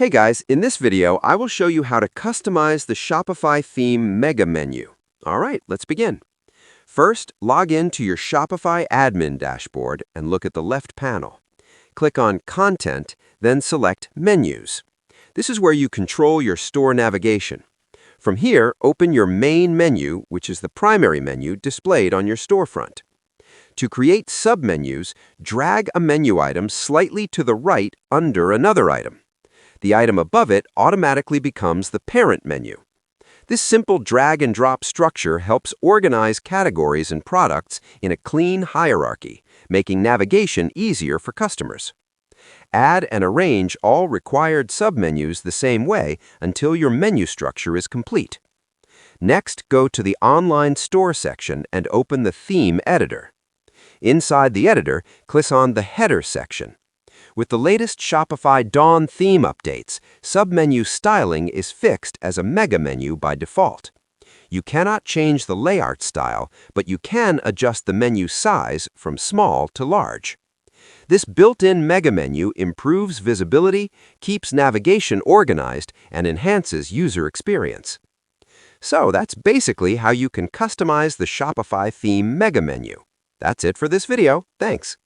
Hey guys, in this video, I will show you how to customize the Shopify theme mega menu. All right, let's begin. First, log in to your Shopify admin dashboard and look at the left panel. Click on Content, then select Menus. This is where you control your store navigation. From here, open your main menu, which is the primary menu displayed on your storefront. To create submenus, drag a menu item slightly to the right under another item. The item above it automatically becomes the parent menu. This simple drag and drop structure helps organize categories and products in a clean hierarchy, making navigation easier for customers. Add and arrange all required submenus the same way until your menu structure is complete. Next, go to the Online Store section and open the Theme Editor. Inside the editor, click on the Header section. With the latest Shopify Dawn theme updates, submenu styling is fixed as a mega menu by default. You cannot change the layout style, but you can adjust the menu size from small to large. This built-in mega menu improves visibility, keeps navigation organized, and enhances user experience. So that's basically how you can customize the Shopify theme mega menu. That's it for this video. Thanks.